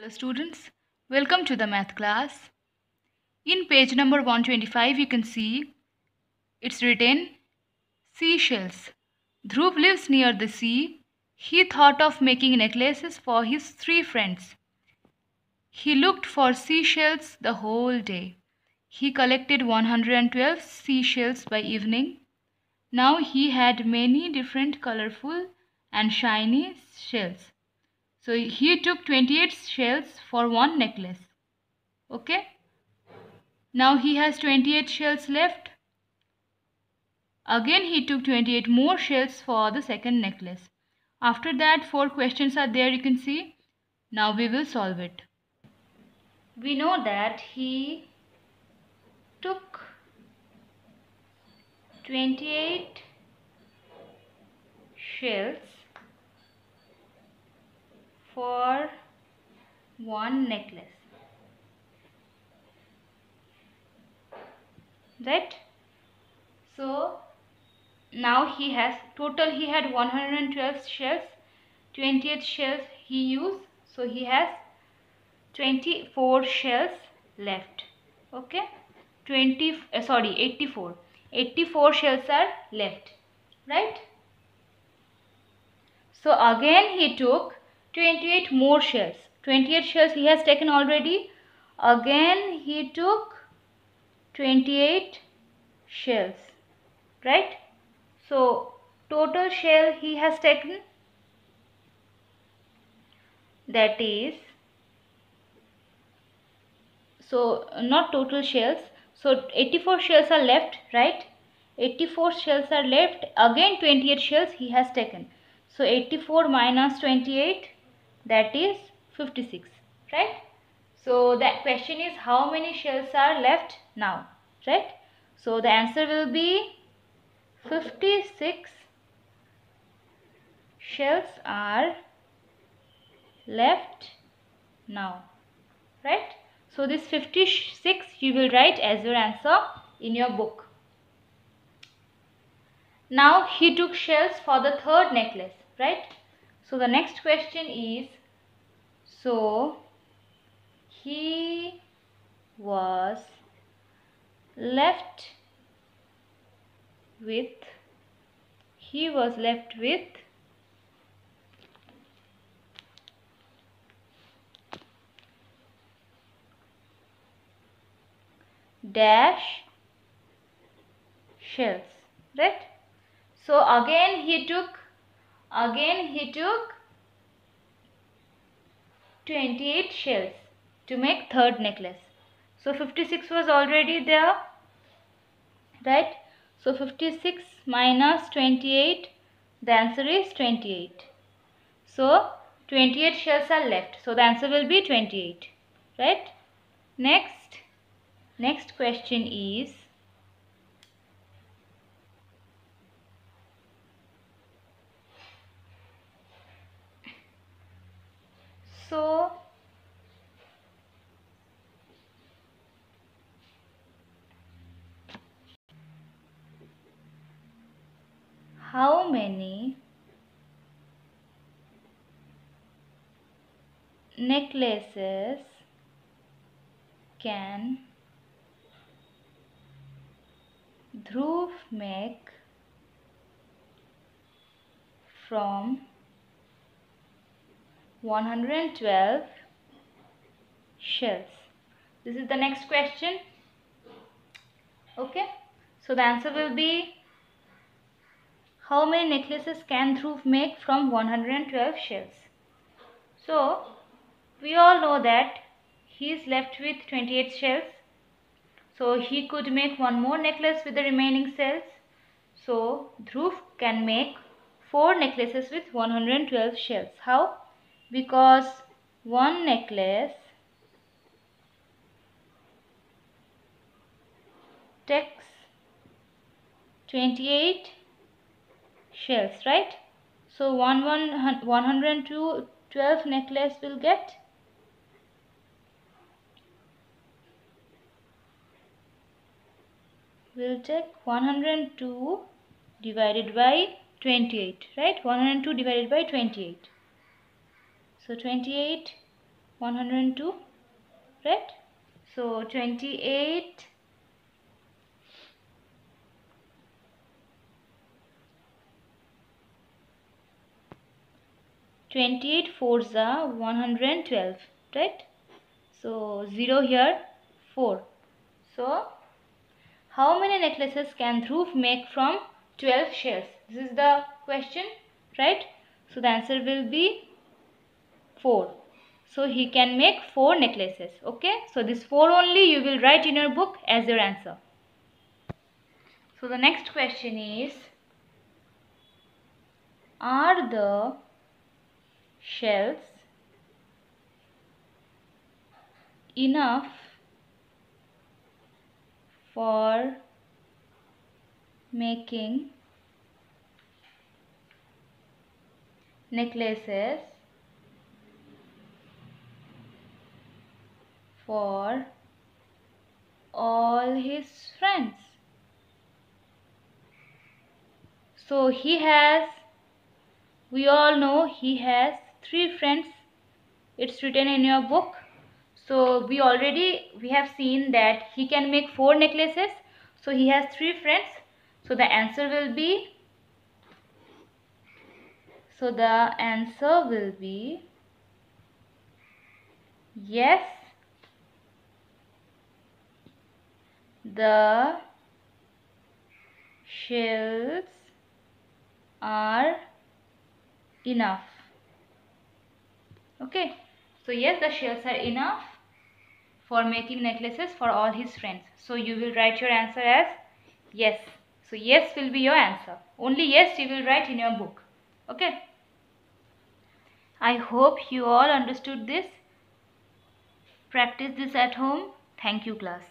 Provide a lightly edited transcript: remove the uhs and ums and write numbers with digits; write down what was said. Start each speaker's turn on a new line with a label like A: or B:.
A: Hello students, welcome to the math class. In page number 125 you can see it's written seashells. Dhruv lives near the sea. He thought of making necklaces for his three friends. He looked for seashells the whole day. He collected 112 seashells by evening. Now he had many different colorful and shiny shells. So he took 28 shells for one necklace. Okay. Now he has 28 shells left. Again he took 28 more shells for the second necklace. After that 4 questions are there, you can see. Now we will solve it. We know that he took 28 shells for one necklace. Right? So now he has he had 112 shells, 28 shells he used, so he has 24 shells left. Okay, 84 shells are left, right? So again he took 28 more shells. 28 shells he has taken already. Again he took 28 shells, right? So total shell he has taken, that is, so not total shells, so 84 shells are left, right? 84 shells are left. Again 28 shells he has taken, so 84 minus 28, that is 56, right? So that question is how many shells are left now, right? So the answer will be 56 shells are left now, right? So this 56 you will write as your answer in your book. Now he took shells for the third necklace, right? So the next question is, so he was left with dash shells, right? So again he took 28 shells to make third necklace. So 56 was already there, right? So 56 minus 28, the answer is 28. So 28 shells are left, so the answer will be 28, right? Next question is, so how many necklaces can Dhruv make from 112 shells? This is the next question. Okay, so the answer will be, how many necklaces can Dhruv make from 112 shells? So we all know that he is left with 28 shells. So he could make one more necklace with the remaining shells. So Dhruv can make 4 necklaces with 112 shells. How? Because one necklace takes 28 shells, right? So 112 necklace will take 102 divided by 28, right? 102 divided by 28. So 28 102, right? So 28 fours are 112, right? So 0 here, 4. So how many necklaces can Dhruv make from 12 shells? This is the question, right? So the answer will be 4. So he can make 4 necklaces. Okay, so this 4 only you will write in your book as your answer. So the next question is, are the shells enough for making necklaces for all his friends? So we all know he has 3 friends. It's written in your book. So we have seen that he can make 4 necklaces. So he has 3 friends. So the answer will be yes, the shells are enough. Okay, so yes, the shells are enough for making necklaces for all his friends. So you will write your answer as yes. So yes will be your answer. Only yes you will write in your book. Okay. I hope you all understood this. Practice this at home. Thank you, class.